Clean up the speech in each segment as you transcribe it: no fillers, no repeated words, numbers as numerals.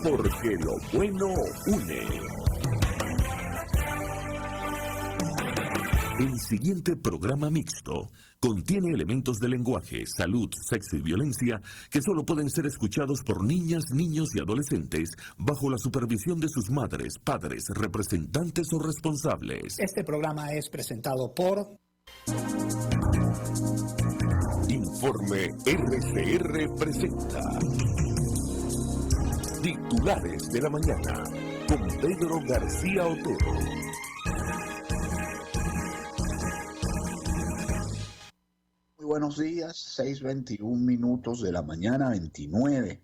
porque lo bueno une. El siguiente programa mixto contiene elementos de lenguaje, salud, sexo y violencia que solo pueden ser escuchados por niñas, niños y adolescentes bajo la supervisión de sus madres, padres, representantes o responsables. Este programa es presentado por Informe RCR presenta Titulares de la Mañana con Pedro García Otero. Muy buenos días, 6:21 minutos de la mañana, 29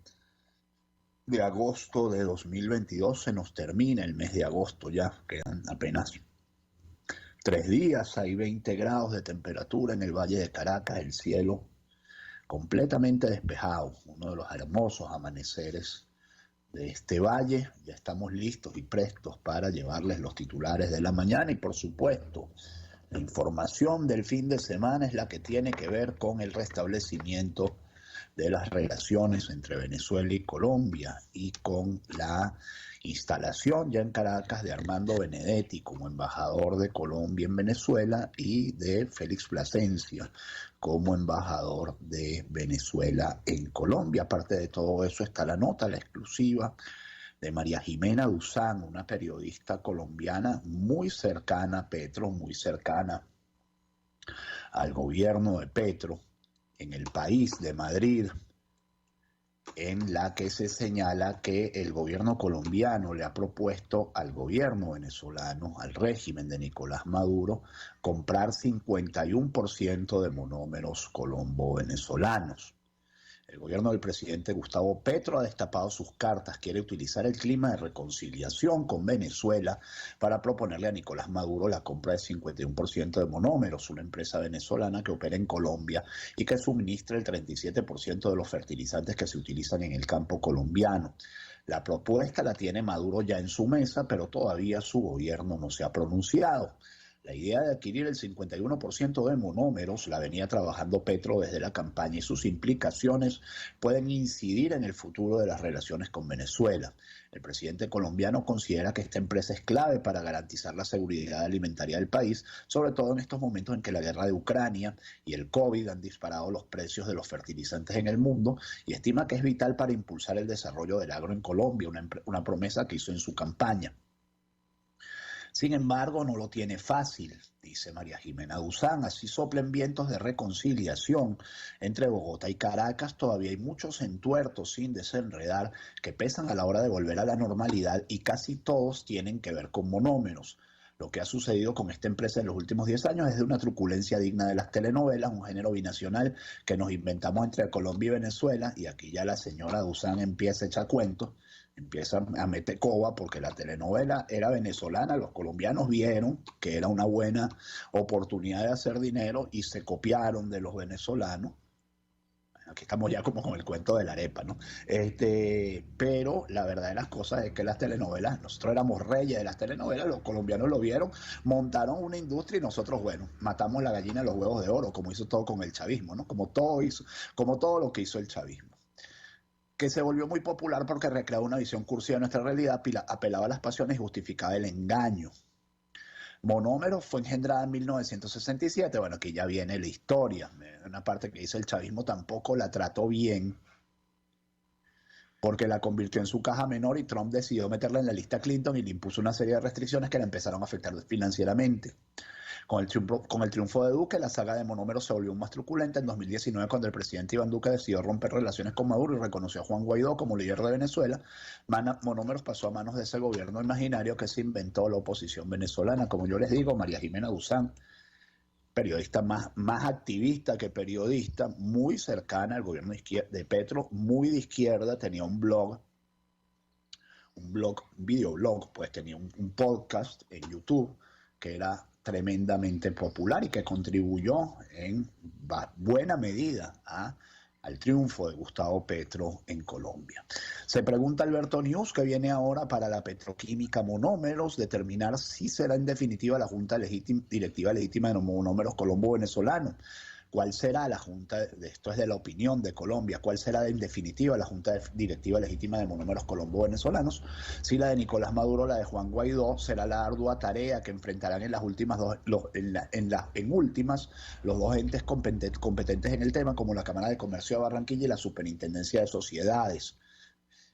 de agosto de 2022. Se nos termina el mes de agosto ya, quedan apenas 3 días, hay 20 grados de temperatura en el Valle de Caracas, el cielo completamente despejado, uno de los hermosos amaneceres de este valle. Ya estamos listos y prestos para llevarles los titulares de la mañana y por supuesto la información del fin de semana es la que tiene que ver con el restablecimiento de las relaciones entre Venezuela y Colombia y con la instalación ya en Caracas de Armando Benedetti como embajador de Colombia en Venezuela y de Félix Plasencia como embajador de Venezuela en Colombia. Aparte de todo eso está la nota, la exclusiva de María Jimena Duzán, una periodista colombiana muy cercana a Petro, muy cercana al gobierno de Petro en El País de Madrid, en la que se señala que el gobierno colombiano le ha propuesto al gobierno venezolano, al régimen de Nicolás Maduro, comprar 51% de monómeros colombo-venezolanos. El gobierno del presidente Gustavo Petro ha destapado sus cartas, quiere utilizar el clima de reconciliación con Venezuela para proponerle a Nicolás Maduro la compra de 51% de monómeros, una empresa venezolana que opera en Colombia y que suministra el 37% de los fertilizantes que se utilizan en el campo colombiano. La propuesta la tiene Maduro ya en su mesa, pero todavía su gobierno no se ha pronunciado. La idea de adquirir el 51% de monómeros la venía trabajando Petro desde la campaña y sus implicaciones pueden incidir en el futuro de las relaciones con Venezuela. El presidente colombiano considera que esta empresa es clave para garantizar la seguridad alimentaria del país, sobre todo en estos momentos en que la guerra de Ucrania y el COVID han disparado los precios de los fertilizantes en el mundo, y estima que es vital para impulsar el desarrollo del agro en Colombia, una promesa que hizo en su campaña. Sin embargo, no lo tiene fácil, dice María Jimena Duzán. Así soplen vientos de reconciliación entre Bogotá y Caracas, todavía hay muchos entuertos sin desenredar que pesan a la hora de volver a la normalidad y casi todos tienen que ver con monómeros. Lo que ha sucedido con esta empresa en los últimos 10 años es de una truculencia digna de las telenovelas, un género binacional que nos inventamos entre Colombia y Venezuela, y aquí ya la señora Duzán empieza a echar cuentos, empieza a meter coba porque la telenovela era venezolana, los colombianos vieron que era una buena oportunidad de hacer dinero y se copiaron de los venezolanos. Aquí estamos ya como con el cuento de la arepa, ¿no? Pero la verdad de las cosas es que las telenovelas, nosotros éramos reyes de las telenovelas, los colombianos lo vieron, montaron una industria y nosotros, bueno, matamos la gallina de los huevos de oro, como hizo todo con el chavismo, ¿no? Como todo lo que hizo el chavismo, que se volvió muy popular porque recreaba una visión cursi de nuestra realidad, apelaba a las pasiones y justificaba el engaño. Monómeros fue engendrada en 1967, bueno, aquí ya viene la historia, una parte que dice el chavismo tampoco la trató bien, porque la convirtió en su caja menor y Trump decidió meterla en la lista Clinton y le impuso una serie de restricciones que la empezaron a afectar financieramente. Con el triunfo de Duque, la saga de monómeros se volvió más truculenta en 2019 cuando el presidente Iván Duque decidió romper relaciones con Maduro y reconoció a Juan Guaidó como líder de Venezuela. Monómeros pasó a manos de ese gobierno imaginario que se inventó la oposición venezolana. Como yo les digo, María Jimena Duzán, periodista más activista que periodista, muy cercana al gobierno de Petro, muy de izquierda, tenía un videoblog, pues tenía un podcast en YouTube que era tremendamente popular y que contribuyó en buena medida al triunfo de Gustavo Petro en Colombia. Se pregunta Alberto News, que viene ahora para la petroquímica Monómeros, determinar si será en definitiva la Junta Directiva Legítima de Monómeros Colombo Venezolano. ¿Cuál será la junta, esto es de la opinión de Colombia, cuál será en definitiva la junta directiva legítima de Monómeros Colombo-Venezolanos? Si la de Nicolás Maduro o la de Juan Guaidó, será la ardua tarea que enfrentarán en las últimas los dos entes competentes en el tema, como la Cámara de Comercio de Barranquilla y la Superintendencia de Sociedades.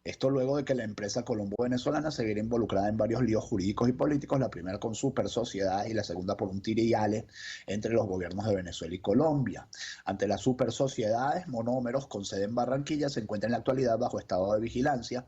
Esto luego de que la empresa colombo-venezolana se viera involucrada en varios líos jurídicos y políticos, la primera con super sociedades y la segunda por un tire y ale entre los gobiernos de Venezuela y Colombia. Ante las super sociedades, Monómeros, con sede en Barranquilla, se encuentra en la actualidad bajo estado de vigilancia,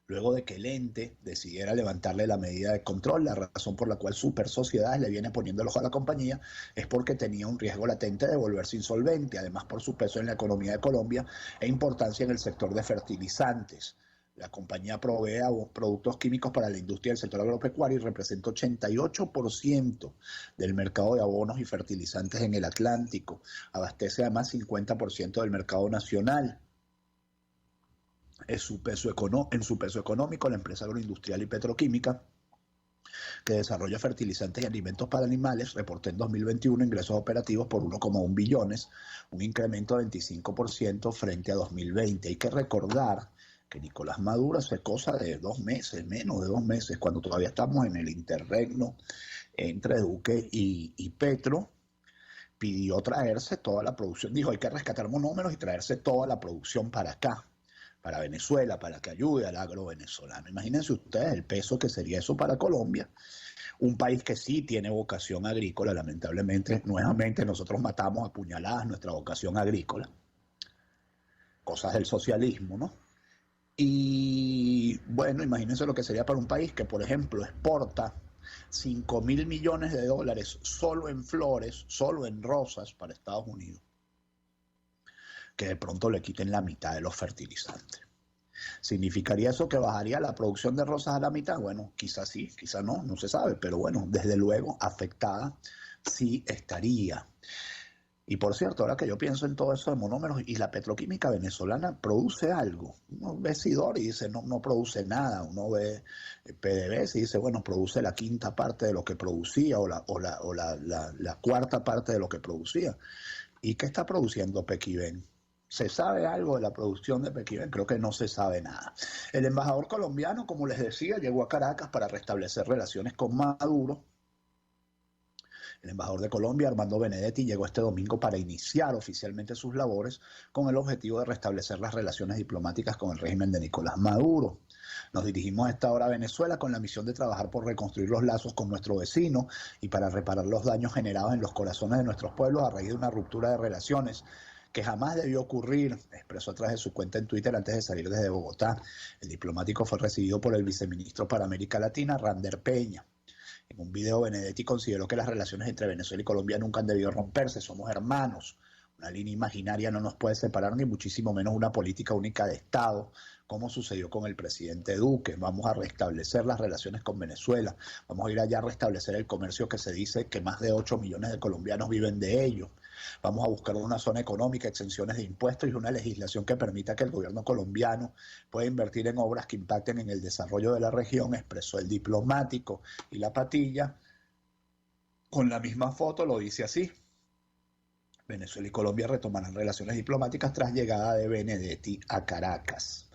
luego de que el ente decidiera levantarle la medida de control. La razón por la cual Super Sociedades le viene poniendo el ojo a la compañía es porque tenía un riesgo latente de volverse insolvente, además por su peso en la economía de Colombia e importancia en el sector de fertilizantes. La compañía provee productos químicos para la industria del sector agropecuario y representa 88% del mercado de abonos y fertilizantes en el Atlántico. Abastece además 50% del mercado nacional. En su peso económico, la empresa agroindustrial y petroquímica que desarrolla fertilizantes y alimentos para animales reportó en 2021 ingresos operativos por 1,1 billones, un incremento de 25% frente a 2020. Hay que recordar que Nicolás Maduro hace cosa de 2 meses, menos de 2 meses, cuando todavía estamos en el interregno entre Duque y Petro, pidió traerse toda la producción, dijo hay que rescatar Monómeros y traerse toda la producción para acá, para Venezuela, para que ayude al agro venezolano. Imagínense ustedes el peso que sería eso para Colombia, un país que sí tiene vocación agrícola. Lamentablemente, nuevamente nosotros matamos a puñaladas nuestra vocación agrícola, cosas del socialismo, ¿no? Y bueno, imagínense lo que sería para un país que, por ejemplo, exporta 5.000 millones de dólares solo en flores, solo en rosas para Estados Unidos, que de pronto le quiten la mitad de los fertilizantes. ¿Significaría eso que bajaría la producción de rosas a la mitad? Bueno, quizás sí, quizás no, no se sabe, pero bueno, desde luego afectada sí estaría. Y por cierto, ahora que yo pienso en todo eso de Monómeros y la petroquímica venezolana produce algo. Uno ve Sidor y dice no produce nada. Uno ve PDVSA y dice, bueno, produce la quinta parte de lo que producía o la cuarta parte de lo que producía. ¿Y qué está produciendo Pequiven? ¿Se sabe algo de la producción de Pequiven? Creo que no se sabe nada. El embajador colombiano, como les decía, llegó a Caracas para restablecer relaciones con Maduro. El embajador de Colombia, Armando Benedetti, llegó este domingo para iniciar oficialmente sus labores con el objetivo de restablecer las relaciones diplomáticas con el régimen de Nicolás Maduro. Nos dirigimos a esta hora a Venezuela con la misión de trabajar por reconstruir los lazos con nuestro vecino y para reparar los daños generados en los corazones de nuestros pueblos a raíz de una ruptura de relaciones que jamás debió ocurrir, expresó a través de su cuenta en Twitter antes de salir desde Bogotá. El diplomático fue recibido por el viceministro para América Latina, Rander Peña. En un video, Benedetti consideró que las relaciones entre Venezuela y Colombia nunca han debido romperse, somos hermanos. Una línea imaginaria no nos puede separar, ni muchísimo menos una política única de Estado, como sucedió con el presidente Duque. Vamos a restablecer las relaciones con Venezuela, vamos a ir allá a restablecer el comercio que se dice que más de 8 millones de colombianos viven de ello. Vamos a buscar una zona económica, exenciones de impuestos y una legislación que permita que el gobierno colombiano pueda invertir en obras que impacten en el desarrollo de la región, expresó el diplomático. Y la patilla, con la misma foto, lo dice así: Venezuela y Colombia retomarán relaciones diplomáticas tras llegada de Benedetti a Caracas.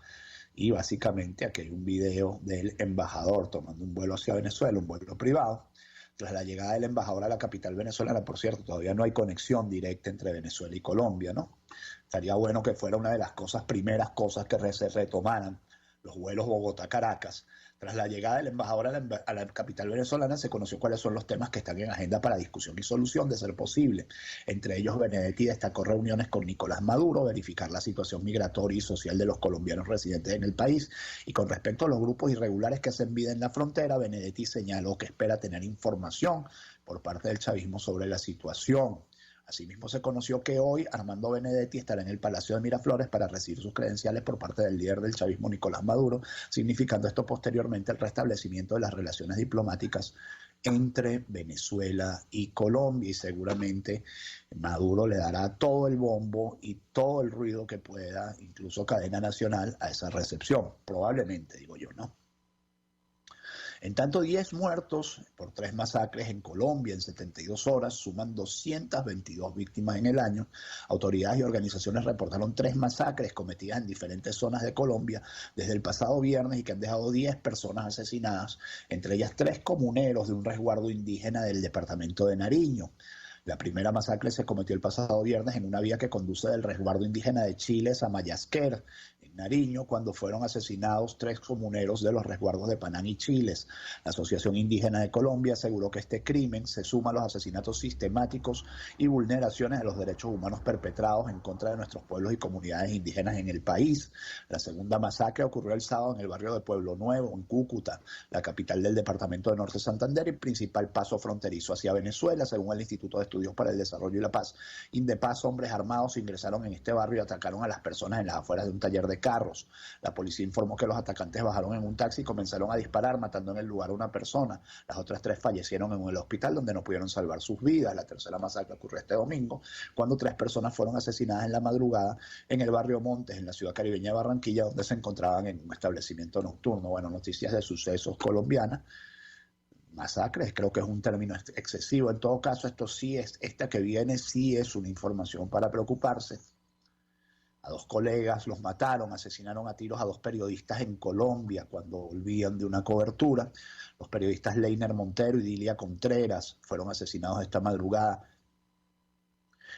Y básicamente aquí hay un video del embajador tomando un vuelo hacia Venezuela, un vuelo privado. Tras la llegada del embajador a la capital venezolana, por cierto, todavía no hay conexión directa entre Venezuela y Colombia, ¿no? Estaría bueno que fuera una de las primeras cosas que se retomaran, los vuelos Bogotá-Caracas. Tras la llegada del embajador a la capital venezolana, se conoció cuáles son los temas que están en agenda para discusión y solución, de ser posible. Entre ellos, Benedetti destacó reuniones con Nicolás Maduro, verificar la situación migratoria y social de los colombianos residentes en el país. Y con respecto a los grupos irregulares que hacen vida en la frontera, Benedetti señaló que espera tener información por parte del chavismo sobre la situación. Asimismo, se conoció que hoy Armando Benedetti estará en el Palacio de Miraflores para recibir sus credenciales por parte del líder del chavismo, Nicolás Maduro, significando esto posteriormente el restablecimiento de las relaciones diplomáticas entre Venezuela y Colombia. Y seguramente Maduro le dará todo el bombo y todo el ruido que pueda, incluso cadena nacional, a esa recepción. Probablemente, digo yo, ¿no? En tanto, 10 muertos por 3 masacres en Colombia en 72 horas suman 222 víctimas en el año. Autoridades y organizaciones reportaron 3 masacres cometidas en diferentes zonas de Colombia desde el pasado viernes y que han dejado 10 personas asesinadas, entre ellas 3 comuneros de un resguardo indígena del departamento de Nariño. La primera masacre se cometió el pasado viernes en una vía que conduce del resguardo indígena de Chiles a Mayasquer, en Nariño, cuando fueron asesinados 3 comuneros de los resguardos de Panán y Chiles. La Asociación Indígena de Colombia aseguró que este crimen se suma a los asesinatos sistemáticos y vulneraciones de los derechos humanos perpetrados en contra de nuestros pueblos y comunidades indígenas en el país. La segunda masacre ocurrió el sábado en el barrio de Pueblo Nuevo, en Cúcuta, la capital del departamento de Norte Santander y principal paso fronterizo hacia Venezuela, según el Instituto de Estudios para el Desarrollo y la Paz. Indepaz, hombres armados ingresaron en este barrio y atacaron a las personas en las afueras de un taller de carros. La policía informó que los atacantes bajaron en un taxi y comenzaron a disparar, matando en el lugar a una persona. Las otras 3 fallecieron en el hospital, donde no pudieron salvar sus vidas. La tercera masacre ocurrió este domingo, cuando 3 personas fueron asesinadas en la madrugada en el barrio Montes, en la ciudad caribeña de Barranquilla, donde se encontraban en un establecimiento nocturno. Bueno, noticias de sucesos colombianas. Masacres, creo que es un término excesivo. En todo caso, esta que viene sí es una información para preocuparse. A 2 colegas los mataron, asesinaron a tiros a 2 periodistas en Colombia cuando volvían de una cobertura. Los periodistas Leiner Montero y Dilia Contreras fueron asesinados esta madrugada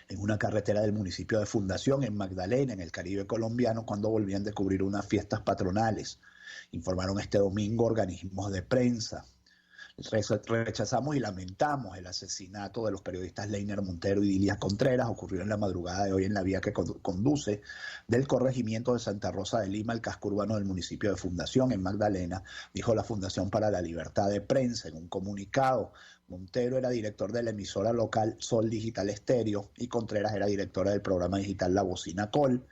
en una carretera del municipio de Fundación, en Magdalena, en el Caribe colombiano, cuando volvían de cubrir unas fiestas patronales. Informaron este domingo organismos de prensa. Rechazamos y lamentamos el asesinato de los periodistas Leiner Montero y Dilia Contreras. Ocurrió en la madrugada de hoy en la vía que conduce del corregimiento de Santa Rosa de Lima al casco urbano del municipio de Fundación, en Magdalena, dijo la Fundación para la Libertad de Prensa en un comunicado. Montero era director de la emisora local Sol Digital Estéreo y Contreras era directora del programa digital La Bocina Col,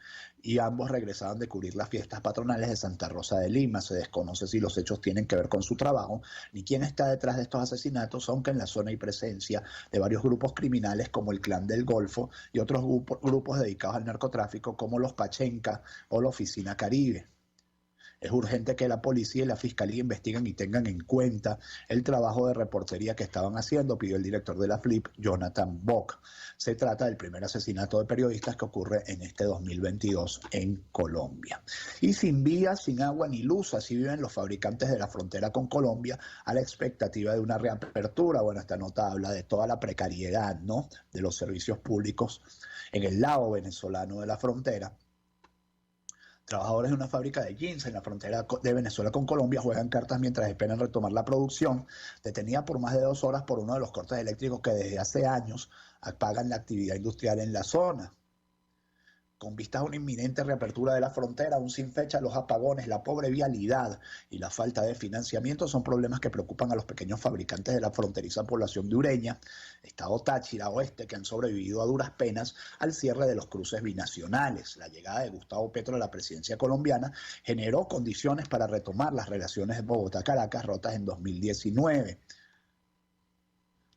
y ambos regresaban de cubrir las fiestas patronales de Santa Rosa de Lima. Se desconoce si los hechos tienen que ver con su trabajo ni quién está detrás de estos asesinatos, aunque en la zona hay presencia de varios grupos criminales como el Clan del Golfo y otros grupos dedicados al narcotráfico como los Pachenca o la Oficina Caribe. Es urgente que la policía y la fiscalía investiguen y tengan en cuenta el trabajo de reportería que estaban haciendo, pidió el director de la FLIP, Jonathan Bock. Se trata del primer asesinato de periodistas que ocurre en este 2022 en Colombia. Y sin vías, sin agua ni luz, así viven los fabricantes de la frontera con Colombia a la expectativa de una reapertura. Bueno, esta nota habla de toda la precariedad, ¿no?, de los servicios públicos en el lado venezolano de la frontera. Trabajadores de una fábrica de jeans en la frontera de Venezuela con Colombia juegan cartas mientras esperan retomar la producción, detenida por más de 2 horas por uno de los cortes eléctricos que desde hace años apagan la actividad industrial en la zona. Con vistas a una inminente reapertura de la frontera, aún sin fecha, los apagones, la pobre vialidad y la falta de financiamiento son problemas que preocupan a los pequeños fabricantes de la fronteriza población de Ureña, estado Táchira Oeste, que han sobrevivido a duras penas al cierre de los cruces binacionales. La llegada de Gustavo Petro a la presidencia colombiana generó condiciones para retomar las relaciones de Bogotá-Caracas rotas en 2019.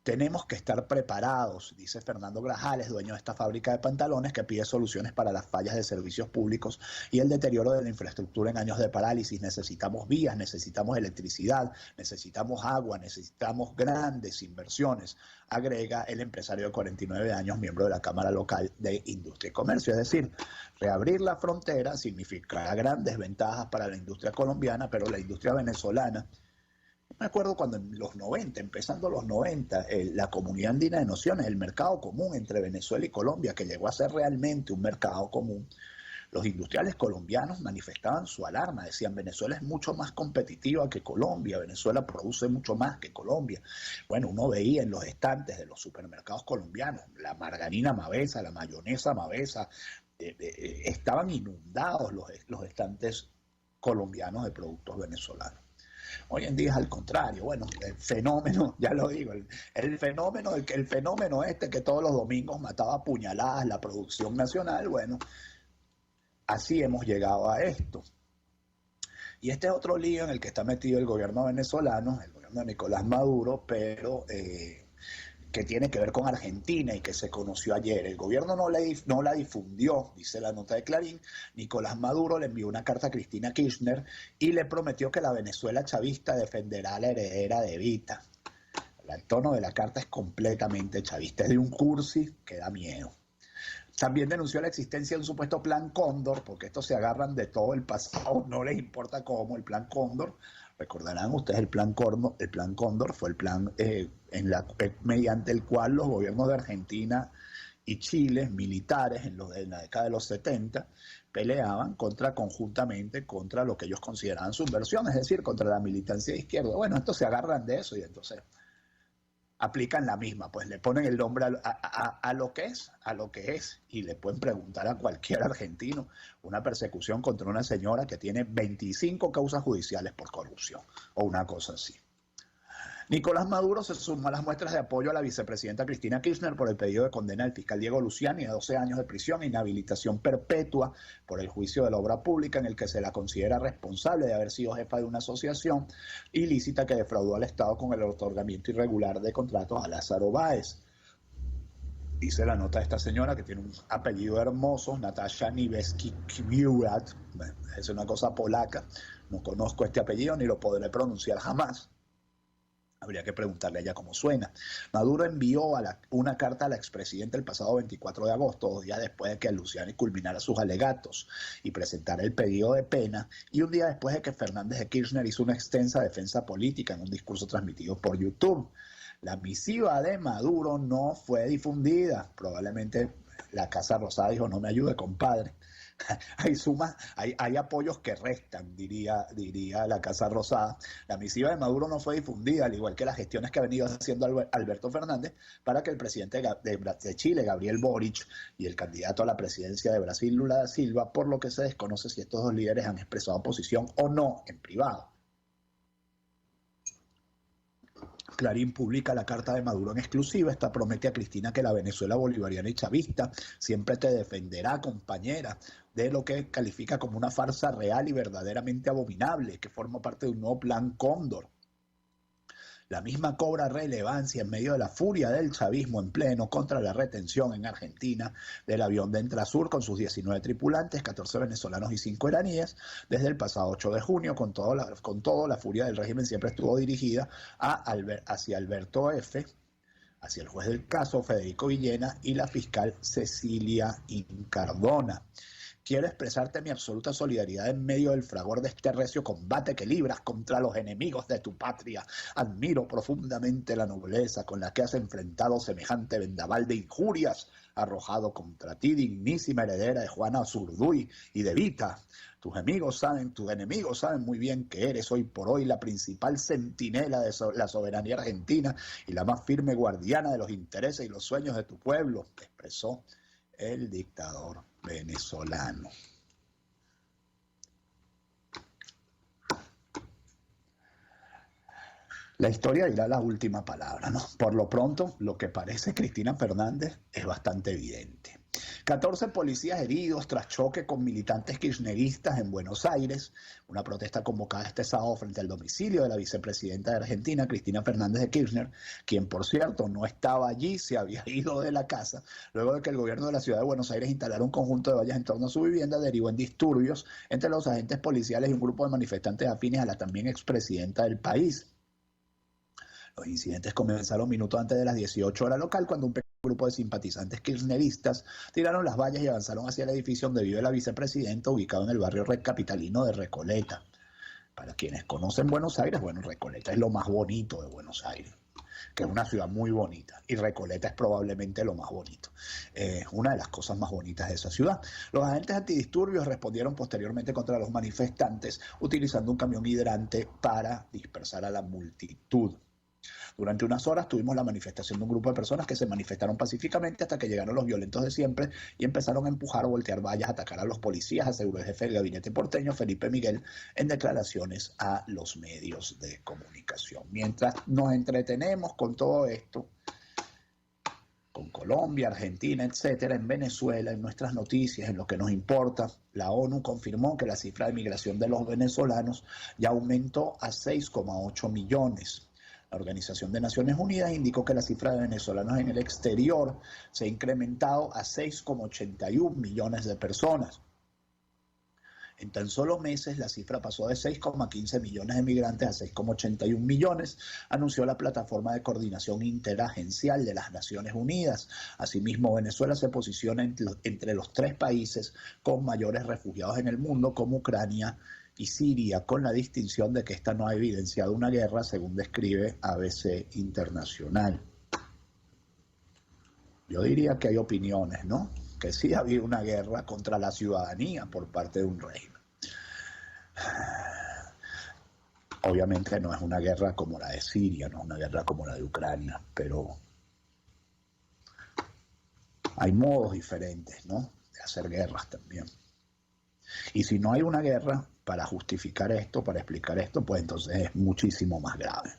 Tenemos que estar preparados, dice Fernando Grajales, dueño de esta fábrica de pantalones, que pide soluciones para las fallas de servicios públicos y el deterioro de la infraestructura en años de parálisis. Necesitamos vías, necesitamos electricidad, necesitamos agua, necesitamos grandes inversiones, agrega el empresario de 49 años, miembro de la Cámara Local de Industria y Comercio. Es decir, reabrir la frontera significará grandes ventajas para la industria colombiana, pero la industria venezolana. Me acuerdo cuando en los 90, empezando los 90, la Comunidad Andina de Naciones, el mercado común entre Venezuela y Colombia, que llegó a ser realmente un mercado común, los industriales colombianos manifestaban su alarma, decían: Venezuela es mucho más competitiva que Colombia, Venezuela produce mucho más que Colombia. Bueno, uno veía en los estantes de los supermercados colombianos, la margarina Mavesa, la mayonesa Mavesa, estaban inundados los estantes colombianos de productos venezolanos. Hoy en día es al contrario. Bueno, el fenómeno, ya lo digo, el fenómeno este que todos los domingos mataba a puñaladas la producción nacional, bueno, así hemos llegado a esto. Y este es otro lío en el que está metido el gobierno venezolano, el gobierno de Nicolás Maduro, pero que tiene que ver con Argentina y que se conoció ayer. El gobierno no la difundió, dice la nota de Clarín. Nicolás Maduro le envió una carta a Cristina Kirchner y le prometió que la Venezuela chavista defenderá a la heredera de Evita. El tono de la carta es completamente chavista, es de un cursi que da miedo. También denunció la existencia de un supuesto plan Cóndor, porque estos se agarran de todo el pasado, no les importa cómo. El plan Cóndor, recordarán ustedes, el plan Cóndor fue el plan mediante el cual los gobiernos de Argentina y Chile, militares en la década de los 70, peleaban conjuntamente contra lo que ellos consideraban subversión, es decir, contra la militancia de izquierda. Bueno, estos se agarran de eso y entonces aplican la misma, pues le ponen el nombre a lo que es, y le pueden preguntar a cualquier argentino una persecución contra una señora que tiene 25 causas judiciales por corrupción, o una cosa así. Nicolás Maduro se sumó a las muestras de apoyo a la vicepresidenta Cristina Kirchner por el pedido de condena del fiscal Diego Luciani a 12 años de prisión e inhabilitación perpetua por el juicio de la obra pública en el que se la considera responsable de haber sido jefa de una asociación ilícita que defraudó al Estado con el otorgamiento irregular de contratos a Lázaro Báez. Dice la nota de esta señora, que tiene un apellido hermoso, Natasha Niewski-Kwiat, es una cosa polaca, no conozco este apellido ni lo podré pronunciar jamás. Habría que preguntarle a ella cómo suena. Maduro envió una carta a la expresidenta el pasado 24 de agosto, 2 días después de que Luciani culminara sus alegatos y presentara el pedido de pena, y un día después de que Fernández de Kirchner hizo una extensa defensa política en un discurso transmitido por YouTube. La misiva de Maduro no fue difundida. Probablemente la Casa Rosada dijo: no me ayude, compadre. Hay apoyos que restan, diría la Casa Rosada. La misiva de Maduro no fue difundida, al igual que las gestiones que ha venido haciendo Alberto Fernández para que el presidente de Chile, Gabriel Boric, y el candidato a la presidencia de Brasil, Lula da Silva, por lo que se desconoce si estos dos líderes han expresado posición o no en privado. Clarín publica la carta de Maduro en exclusiva. Esta promete a Cristina que la Venezuela bolivariana y chavista siempre te defenderá, compañera, de lo que califica como una farsa real y verdaderamente abominable, que forma parte de un nuevo plan Cóndor. La misma cobra relevancia en medio de la furia del chavismo en pleno contra la retención en Argentina del avión de Entrasur con sus 19 tripulantes, 14 venezolanos y 5 iraníes. Desde el pasado 8 de junio, con todo la furia del régimen siempre estuvo dirigida hacia Alberto F., hacia el juez del caso, Federico Villena, y la fiscal Cecilia Incardona. Quiero expresarte mi absoluta solidaridad en medio del fragor de este recio combate que libras contra los enemigos de tu patria. Admiro profundamente la nobleza con la que has enfrentado semejante vendaval de injurias arrojado contra ti, dignísima heredera de Juana Azurduy y de Evita. Tus enemigos saben muy bien que eres hoy por hoy la principal centinela de la soberanía argentina y la más firme guardiana de los intereses y los sueños de tu pueblo, expresó el dictador venezolano. La historia dirá la última palabra, ¿no? Por lo pronto, lo que parece Cristina Fernández es bastante evidente. 14 policías heridos tras choque con militantes kirchneristas en Buenos Aires. Una protesta convocada este sábado frente al domicilio de la vicepresidenta de Argentina, Cristina Fernández de Kirchner, quien, por cierto, no estaba allí, se había ido de la casa, luego de que el gobierno de la ciudad de Buenos Aires instalara un conjunto de vallas en torno a su vivienda, derivó en disturbios entre los agentes policiales y un grupo de manifestantes afines a la también expresidenta del país. Los incidentes comenzaron minutos antes de las 18 horas local, cuando un pequeño grupo de simpatizantes kirchneristas tiraron las vallas y avanzaron hacia el edificio donde vive la vicepresidenta, ubicado en el barrio capitalino de Recoleta. Para quienes conocen Buenos Aires, bueno, Recoleta es lo más bonito de Buenos Aires, que es una ciudad muy bonita, y Recoleta es probablemente lo más bonito, una de las cosas más bonitas de esa ciudad. Los agentes antidisturbios respondieron posteriormente contra los manifestantes, utilizando un camión hidrante para dispersar a la multitud. Durante unas horas tuvimos la manifestación de un grupo de personas que se manifestaron pacíficamente hasta que llegaron los violentos de siempre y empezaron a empujar o voltear vallas, a atacar a los policías, aseguró el jefe del gabinete porteño, Felipe Miguel, en declaraciones a los medios de comunicación. Mientras nos entretenemos con todo esto, con Colombia, Argentina, etcétera, en Venezuela, en nuestras noticias, en lo que nos importa, la ONU confirmó que la cifra de migración de los venezolanos ya aumentó a 6,8 millones. La Organización de Naciones Unidas indicó que la cifra de venezolanos en el exterior se ha incrementado a 6,81 millones de personas. En tan solo meses, la cifra pasó de 6,15 millones de migrantes a 6,81 millones, anunció la Plataforma de Coordinación Interagencial de las Naciones Unidas. Asimismo, Venezuela se posiciona entre los 3 países con mayores refugiados en el mundo, como Ucrania y Siria, con la distinción de que esta no ha evidenciado una guerra, según describe ABC Internacional. Yo diría que hay opiniones, ¿no?, que sí ha habido una guerra contra la ciudadanía por parte de un régimen. Obviamente no es una guerra como la de Siria, no es una guerra como la de Ucrania, pero hay modos diferentes, ¿no?, de hacer guerras también. Y si no hay una guerra para justificar esto, para explicar esto, pues entonces es muchísimo más grave.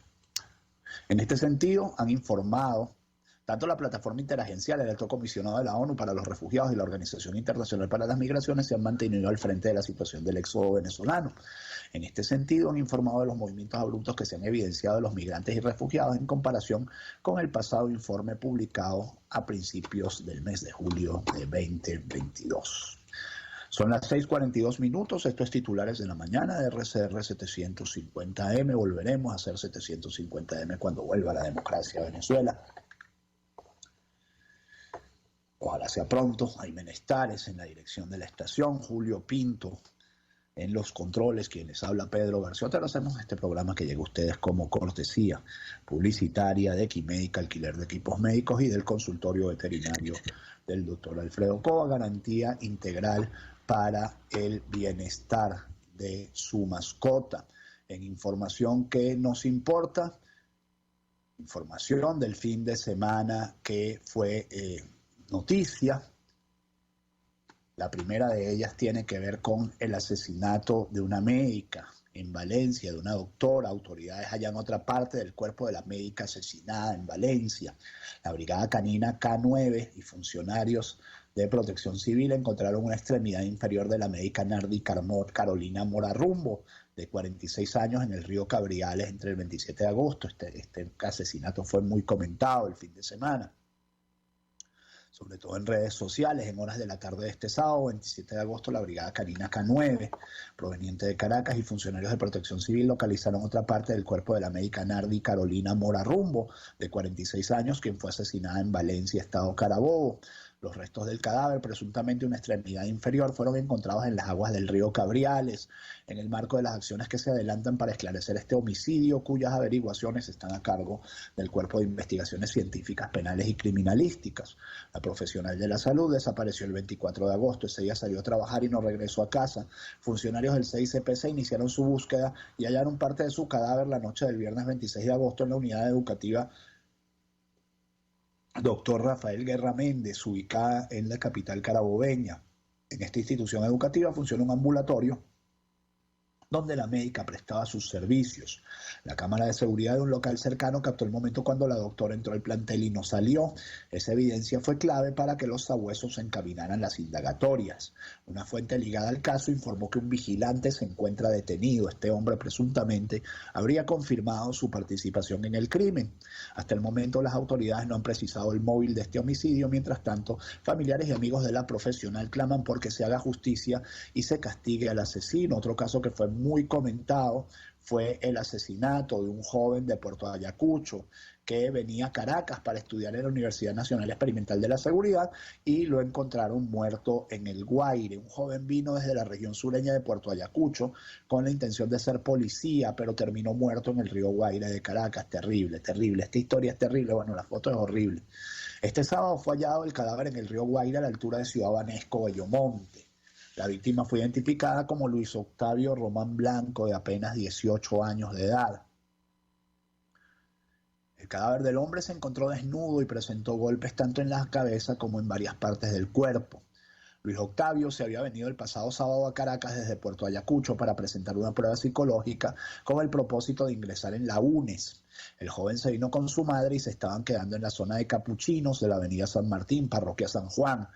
En este sentido, han informado tanto la Plataforma Interagencial, el Alto Comisionado de la ONU para los Refugiados y la Organización Internacional para las Migraciones se han mantenido al frente de la situación del éxodo venezolano. En este sentido, han informado de los movimientos abruptos que se han evidenciado de los migrantes y refugiados en comparación con el pasado informe publicado a principios del mes de julio de 2022. Son las 6:42 minutos, esto es Titulares de la Mañana de RCR 750M. Volveremos a hacer 750M cuando vuelva la democracia a Venezuela. Ojalá sea pronto. Hay menestares en la dirección de la estación, Julio Pinto en los controles, quienes habla Pedro García. Te lo hacemos este programa que llega a ustedes como cortesía publicitaria de Equimédica, alquiler de equipos médicos, y del consultorio veterinario del doctor Alfredo Cova, garantía integral para el bienestar de su mascota. En información que nos importa, información del fin de semana que fue noticia. La primera de ellas tiene que ver con el asesinato de una médica en Valencia, de una doctora. Autoridades hallan otra parte del cuerpo de la médica asesinada en Valencia. La Brigada Canina K9 y funcionarios de Protección Civil encontraron una extremidad inferior de la médica Nardi Carolina Mora Rumbo, de 46 años, en el río Cabriales entre el 27 de agosto. Este asesinato fue muy comentado el fin de semana, sobre todo en redes sociales. En horas de la tarde de este sábado, 27 de agosto, la Brigada Canina K9, proveniente de Caracas, y funcionarios de Protección Civil localizaron otra parte del cuerpo de la médica Nardi Carolina Mora Rumbo, de 46 años, quien fue asesinada en Valencia, estado Carabobo. Los restos del cadáver, presuntamente una extremidad inferior, fueron encontrados en las aguas del río Cabriales, en el marco de las acciones que se adelantan para esclarecer este homicidio, cuyas averiguaciones están a cargo del Cuerpo de Investigaciones Científicas, Penales y Criminalísticas. La profesional de la salud desapareció el 24 de agosto. Ese día salió a trabajar y no regresó a casa. Funcionarios del CICPC iniciaron su búsqueda y hallaron parte de su cadáver la noche del viernes 26 de agosto en la unidad educativa Dr. Rafael Guerra Méndez, ubicada en la capital carabobeña. En esta institución educativa funciona un ambulatorio donde la médica prestaba sus servicios. La cámara de seguridad de un local cercano captó el momento cuando la doctora entró al plantel y no salió. Esa evidencia fue clave para que los sabuesos encaminaran las indagatorias. Una fuente ligada al caso informó que un vigilante se encuentra detenido. Este hombre presuntamente habría confirmado su participación en el crimen. Hasta el momento las autoridades no han precisado el móvil de este homicidio. Mientras tanto, familiares y amigos de la profesional claman por que se haga justicia y se castigue al asesino. Otro caso que fue muy comentado fue el asesinato de un joven de Puerto Ayacucho que venía a Caracas para estudiar en la Universidad Nacional Experimental de la Seguridad y lo encontraron muerto en el Guaire. Un joven vino desde la región sureña de Puerto Ayacucho con la intención de ser policía, pero terminó muerto en el río Guaire de Caracas. Terrible, terrible. Esta historia es terrible. Bueno, la foto es horrible. Este sábado fue hallado el cadáver en el río Guaire a la altura de Ciudad Banesco, Bellomonte. La víctima fue identificada como Luis Octavio Román Blanco, de apenas 18 años de edad. El cadáver del hombre se encontró desnudo y presentó golpes tanto en la cabeza como en varias partes del cuerpo. Luis Octavio se había venido el pasado sábado a Caracas desde Puerto Ayacucho para presentar una prueba psicológica con el propósito de ingresar en la UNES. El joven se vino con su madre y se estaban quedando en la zona de Capuchinos de la avenida San Martín, parroquia San Juan,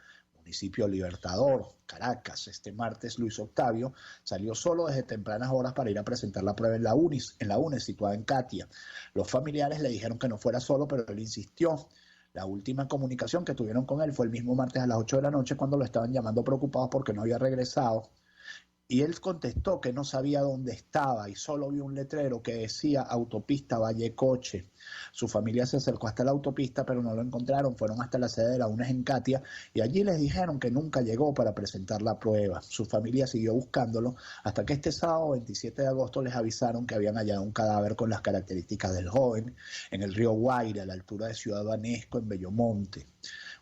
municipio Libertador, Caracas. Este martes Luis Octavio salió solo desde tempranas horas para ir a presentar la prueba en la UNES, situada en Catia. Los familiares le dijeron que no fuera solo, pero él insistió. La última comunicación que tuvieron con él fue el mismo martes a las 8 de la noche, cuando lo estaban llamando preocupados porque no había regresado. Y él contestó que no sabía dónde estaba y solo vio un letrero que decía Autopista Vallecoche. Su familia se acercó hasta la autopista, pero no lo encontraron. Fueron hasta la sede de la UNES en Catia y allí les dijeron que nunca llegó para presentar la prueba. Su familia siguió buscándolo hasta que este sábado 27 de agosto les avisaron que habían hallado un cadáver con las características del joven en el río Guaire, a la altura de Ciudad Banesco, en Bellomonte.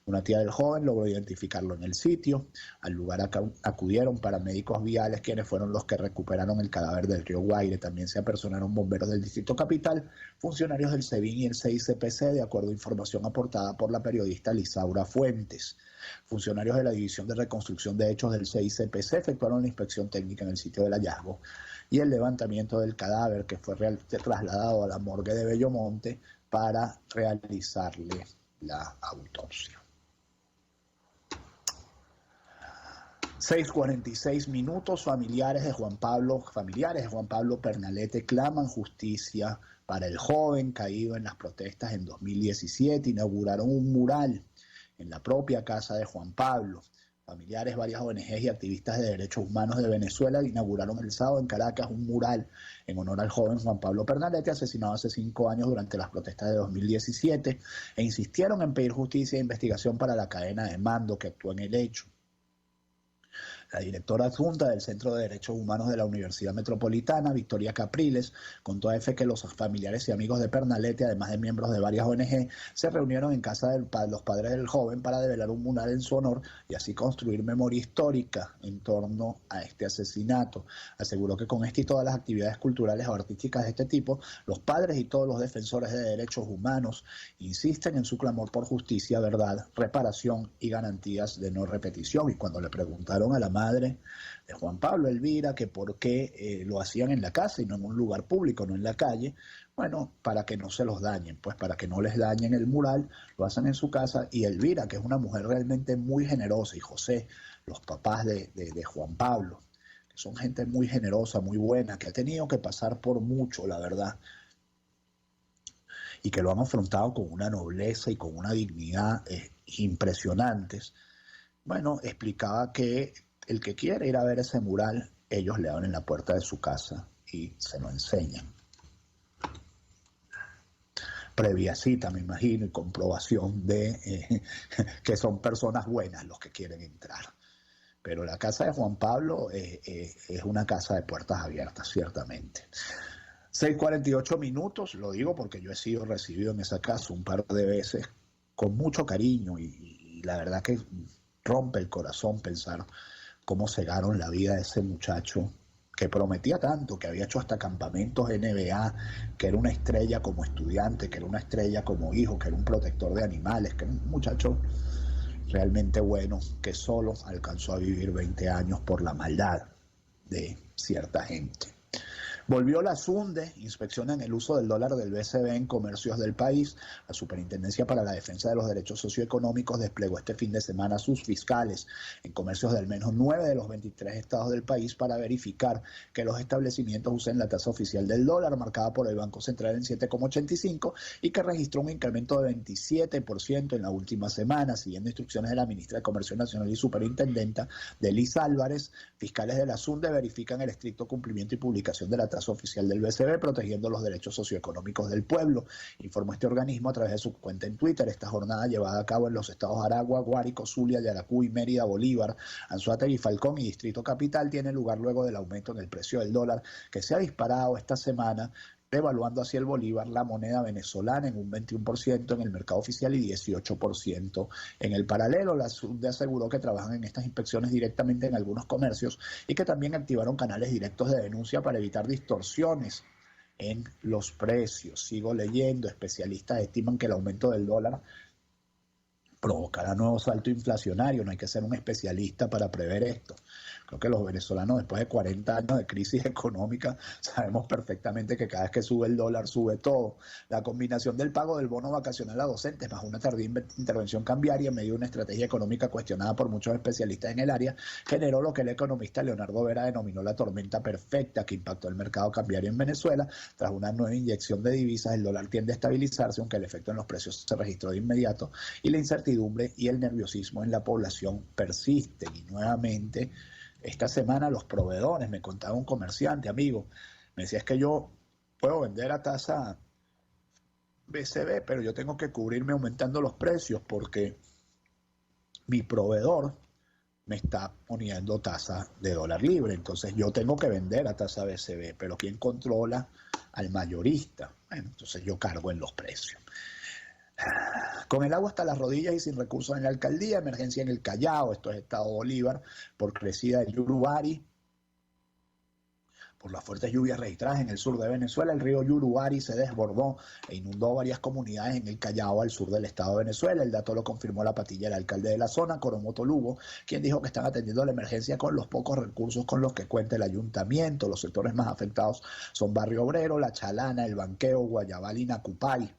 Una tía del joven logró identificarlo en el sitio. Al lugar acudieron paramédicos viales, quienes fueron los que recuperaron el cadáver del río Guaire. También se apersonaron bomberos del Distrito Capital, funcionarios del SEBIN y el CICPC, de acuerdo a información aportada por la periodista Lisaura Fuentes. Funcionarios de la División de Reconstrucción de Hechos del CICPC efectuaron la inspección técnica en el sitio del hallazgo y el levantamiento del cadáver, que fue trasladado a la morgue de Bellomonte para realizarle la autopsia. 6:46 minutos. Familiares de Juan Pablo Pernalete claman justicia para el joven caído en las protestas en 2017. Inauguraron un mural en la propia casa de Juan Pablo. Familiares, varias ONGs y activistas de derechos humanos de Venezuela inauguraron el sábado en Caracas un mural en honor al joven Juan Pablo Pernalete, asesinado hace 5 años durante las protestas de 2017, e insistieron en pedir justicia e investigación para la cadena de mando que actuó en el hecho. La directora adjunta del Centro de Derechos Humanos de la Universidad Metropolitana, Victoria Capriles, contó a EFE que los familiares y amigos de Pernalete, además de miembros de varias ONG, se reunieron en casa de los padres del joven para develar un mural en su honor y así construir memoria histórica en torno a este asesinato. Aseguró que con este y todas las actividades culturales o artísticas de este tipo, los padres y todos los defensores de derechos humanos insisten en su clamor por justicia, verdad, reparación y garantías de no repetición. Y cuando le preguntaron a la madre de Juan Pablo, Elvira, que por qué lo hacían en la casa y no en un lugar público, no en la calle, bueno, para que no se los dañen, pues para que no les dañen el mural, lo hacen en su casa. Y Elvira, que es una mujer realmente muy generosa, y José, los papás de Juan Pablo, que son gente muy generosa, muy buena, que ha tenido que pasar por mucho, la verdad, y que lo han afrontado con una nobleza y con una dignidad impresionantes. Bueno, explicaba que el que quiere ir a ver ese mural, ellos le abren la puerta de su casa y se lo enseñan. Previa cita, me imagino, y comprobación de que son personas buenas los que quieren entrar. Pero la casa de Juan Pablo es una casa de puertas abiertas, ciertamente. 6:48 minutos, lo digo porque yo he sido recibido en esa casa un par de veces con mucho cariño y la verdad que rompe el corazón pensar cómo cegaron la vida de ese muchacho que prometía tanto, que había hecho hasta campamentos NBA, que era una estrella como estudiante, que era una estrella como hijo, que era un protector de animales, que era un muchacho realmente bueno, que solo alcanzó a vivir 20 años por la maldad de cierta gente. Volvió la SUNDE, inspeccionan el uso del dólar del BCB en comercios del país. La Superintendencia para la Defensa de los Derechos Socioeconómicos desplegó este fin de semana sus fiscales en comercios de al menos 9 de los 23 estados del país para verificar que los establecimientos usen la tasa oficial del dólar marcada por el Banco Central en 7,85 y que registró un incremento de 27% en la última semana. Siguiendo instrucciones de la ministra de Comercio Nacional y superintendenta Delis Álvarez, fiscales de la SUNDE verifican el estricto cumplimiento y publicación de la tasa oficial del BCB, protegiendo los derechos socioeconómicos del pueblo, informó este organismo a través de su cuenta en Twitter. Esta jornada, llevada a cabo en los estados Aragua, Guárico, Zulia, Yaracuy, Mérida, Bolívar, Anzoátegui, Falcón y Distrito Capital, tiene lugar luego del aumento en el precio del dólar que se ha disparado esta semana, devaluando así el bolívar, la moneda venezolana, en un 21% en el mercado oficial y 18% en el paralelo. La SUNDE aseguró que trabajan en estas inspecciones directamente en algunos comercios y que también activaron canales directos de denuncia para evitar distorsiones en los precios. Sigo leyendo, especialistas estiman que el aumento del dólar provocará nuevo salto inflacionario. No hay que ser un especialista para prever esto. Creo que los venezolanos, después de 40 años de crisis económica, sabemos perfectamente que cada vez que sube el dólar, sube todo. La combinación del pago del bono vacacional a docentes más una tardía intervención cambiaria en medio de una estrategia económica cuestionada por muchos especialistas en el área, generó lo que el economista Leonardo Vera denominó la tormenta perfecta que impactó el mercado cambiario en Venezuela. Tras una nueva inyección de divisas, el dólar tiende a estabilizarse, aunque el efecto en los precios se registró de inmediato, y la incertidumbre y el nerviosismo en la población persisten. Y nuevamente, esta semana los proveedores, me contaba un comerciante, amigo, me decía, es que yo puedo vender a tasa BCB, pero yo tengo que cubrirme aumentando los precios porque mi proveedor me está poniendo tasa de dólar libre, entonces yo tengo que vender a tasa BCB, pero ¿quién controla al mayorista? Bueno, entonces yo cargo en los precios. Con el agua hasta las rodillas y sin recursos en la alcaldía, emergencia en el Callao, esto es Estado Bolívar, por crecida del Yurubari, por las fuertes lluvias registradas en el sur de Venezuela. El río Yurubari se desbordó e inundó varias comunidades en el Callao, al sur del estado de Venezuela. El dato lo confirmó la patilla del alcalde de la zona, Coromoto Lugo, quien dijo que están atendiendo la emergencia con los pocos recursos con los que cuenta el ayuntamiento. Los sectores más afectados son Barrio Obrero, La Chalana, El Banqueo, Guayabal y Nacupay.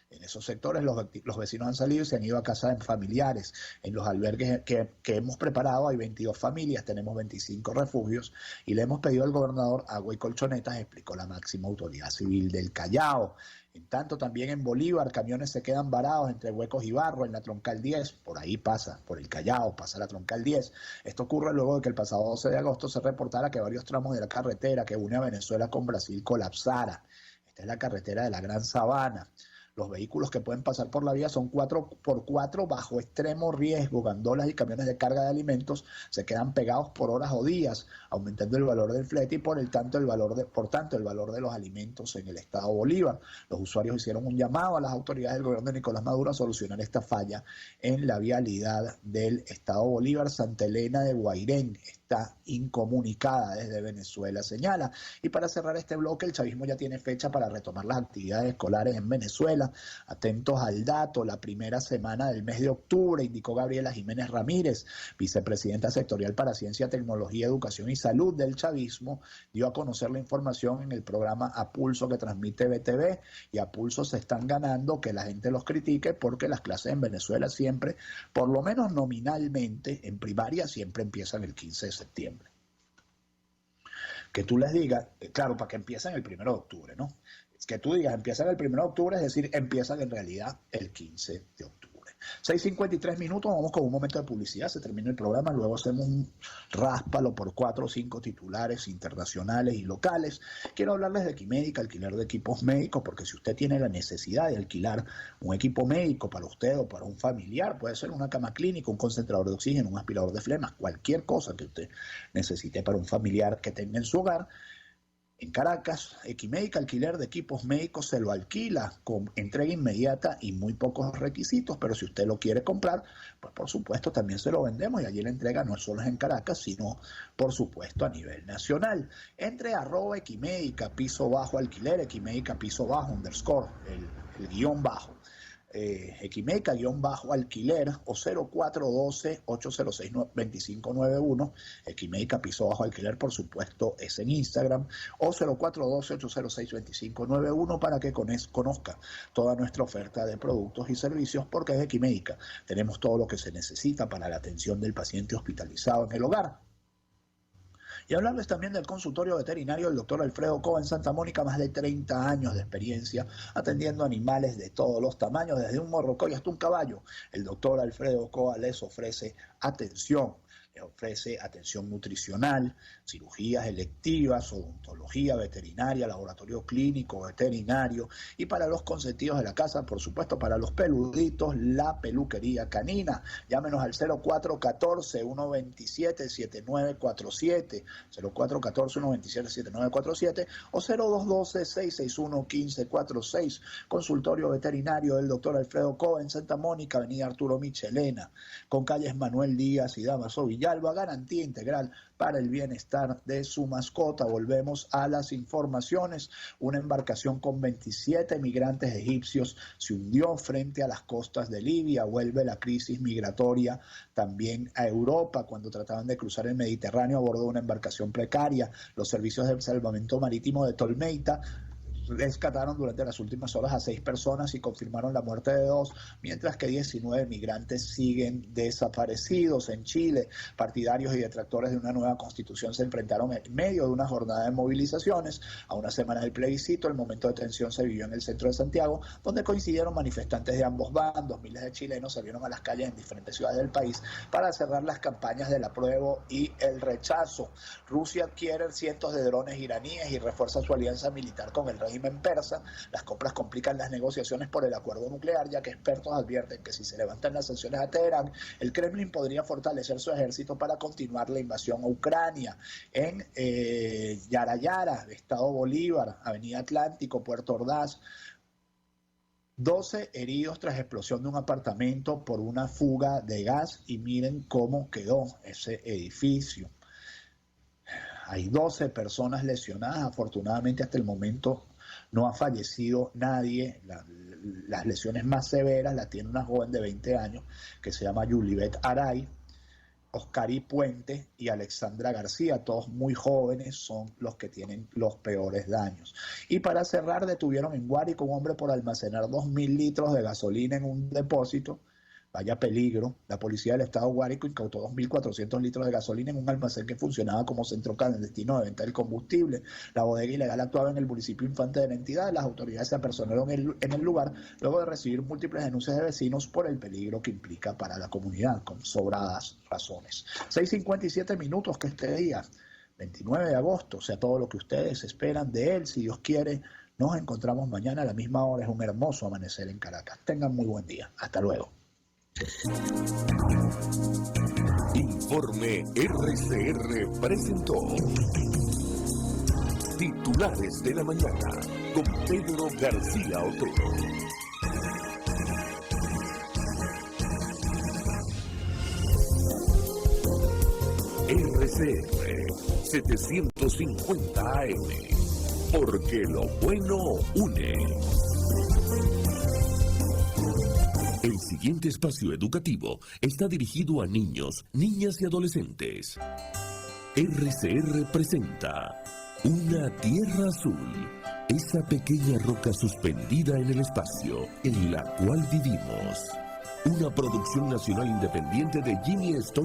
En esos sectores los vecinos han salido y se han ido a casa de familiares. En los albergues que hemos preparado hay 22 familias, tenemos 25 refugios y le hemos pedido al gobernador agua y colchonetas, explicó la máxima autoridad civil del Callao. En tanto, también en Bolívar, camiones se quedan varados entre Huecos y Barro, en la Troncal 10, por ahí pasa, por el Callao, pasa la Troncal 10. Esto ocurre luego de que el pasado 12 de agosto se reportara que varios tramos de la carretera que une a Venezuela con Brasil colapsara. Esta es la carretera de la Gran Sabana. Los vehículos que pueden pasar por la vía son 4x4 bajo extremo riesgo. Gandolas y camiones de carga de alimentos se quedan pegados por horas o días, aumentando el valor del flete y por tanto el valor de los alimentos en el estado Bolívar. Los usuarios hicieron un llamado a las autoridades del gobierno de Nicolás Maduro a solucionar esta falla en la vialidad del estado Bolívar. Santa Elena de Guairén está incomunicada desde Venezuela, señala. Y para cerrar este bloque, el chavismo ya tiene fecha para retomar las actividades escolares en Venezuela. Atentos al dato, la primera semana del mes de octubre, indicó Gabriela Jiménez Ramírez, vicepresidenta sectorial para Ciencia, Tecnología, Educación y Salud del chavismo, dio a conocer la información en el programa A Pulso que transmite BTV, y a pulso se están ganando que la gente los critique porque las clases en Venezuela siempre, por lo menos nominalmente, en primaria siempre empiezan el 15 de septiembre. Que tú les digas, claro, para que empiecen el 1 de octubre, ¿no? Que tú digas, empiezan el 1 de octubre, es decir, empiezan en realidad el 15 de octubre. 6:53 minutos, vamos con un momento de publicidad, se termina el programa, luego hacemos un ráspalo por 4 o 5 titulares internacionales y locales. Quiero hablarles de Equimédica, alquiler de equipos médicos, porque si usted tiene la necesidad de alquilar un equipo médico para usted o para un familiar, puede ser una cama clínica, un concentrador de oxígeno, un aspirador de flemas, cualquier cosa que usted necesite para un familiar que tenga en su hogar. En Caracas, Equimédica, alquiler de equipos médicos, se lo alquila con entrega inmediata y muy pocos requisitos, pero si usted lo quiere comprar, pues por supuesto también se lo vendemos, y allí la entrega no solo es en Caracas, sino por supuesto a nivel nacional. Entre @Equimédica, piso bajo alquiler, Equimédica, piso bajo, _ el guión bajo. Equimédica _alquiler o 0412-806-2591. Equimédica piso bajo alquiler, por supuesto, es en Instagram, o 0412-806-2591 para que conozca toda nuestra oferta de productos y servicios, porque es Equimédica. Tenemos todo lo que se necesita para la atención del paciente hospitalizado en el hogar. Y hablarles también del consultorio veterinario del doctor Alfredo Coa en Santa Mónica, más de 30 años de experiencia atendiendo animales de todos los tamaños, desde un morrocoy hasta un caballo. El doctor Alfredo Coa les ofrece atención nutricional, cirugías electivas, odontología veterinaria, laboratorio clínico veterinario, y para los consentidos de la casa, por supuesto, para los peluditos, la peluquería canina. Llámenos al 0414-127-7947, 0414-127-7947 o 0212-661-1546. Consultorio veterinario del doctor Alfredo Coa en Santa Mónica, avenida Arturo Michelena, con calles Manuel Díaz y Damaso Villa, Villalba, garantía integral para el bienestar de su mascota. Volvemos a las informaciones. Una embarcación con 27 migrantes egipcios se hundió frente a las costas de Libia. Vuelve la crisis migratoria también a Europa cuando trataban de cruzar el Mediterráneo a bordo de una embarcación precaria. Los servicios de salvamento marítimo de Tolmeita rescataron durante las últimas horas a 6 personas y confirmaron la muerte de 2, mientras que 19 migrantes siguen desaparecidos. En Chile, partidarios y detractores de una nueva constitución se enfrentaron en medio de una jornada de movilizaciones. A una semana del plebiscito, el momento de tensión se vivió en el centro de Santiago, donde coincidieron manifestantes de ambos bandos. Miles de chilenos salieron a las calles en diferentes ciudades del país para cerrar las campañas del apruebo y el rechazo. Rusia adquiere cientos de drones iraníes y refuerza su alianza militar con el régimen persa. Las compras complican las negociaciones por el acuerdo nuclear, ya que expertos advierten que si se levantan las sanciones a Teherán, el Kremlin podría fortalecer su ejército para continuar la invasión a Ucrania. En Yarayara, Estado Bolívar, Avenida Atlántico, Puerto Ordaz, 12 heridos tras explosión de un apartamento por una fuga de gas, y miren cómo quedó ese edificio. Hay 12 personas lesionadas. Afortunadamente hasta el momento no ha fallecido nadie. Las lesiones más severas las tiene una joven de 20 años que se llama Yulibet Aray, Oscari Puente y Alexandra García, todos muy jóvenes, son los que tienen los peores daños. Y para cerrar, detuvieron en Guárico un hombre por almacenar 2.000 litros de gasolina en un depósito. Vaya peligro. La policía del estado Guárico incautó 2.400 litros de gasolina en un almacén que funcionaba como centro clandestino de venta del combustible. La bodega ilegal actuaba en el municipio Infante de la entidad. Las autoridades se apersonaron en el lugar luego de recibir múltiples denuncias de vecinos por el peligro que implica para la comunidad, con sobradas razones. 6:57 minutos que este día, 29 de agosto, sea todo lo que ustedes esperan de él. Si Dios quiere, nos encontramos mañana a la misma hora. Es un hermoso amanecer en Caracas. Tengan muy buen día. Hasta luego. Informe RCR presentó Titulares de la Mañana con Pedro García Otero. RCR 750 AM, porque lo bueno une. El siguiente espacio educativo está dirigido a niños, niñas y adolescentes. RCR presenta Una Tierra Azul, esa pequeña roca suspendida en el espacio en la cual vivimos. Una producción nacional independiente de Jimmy Stone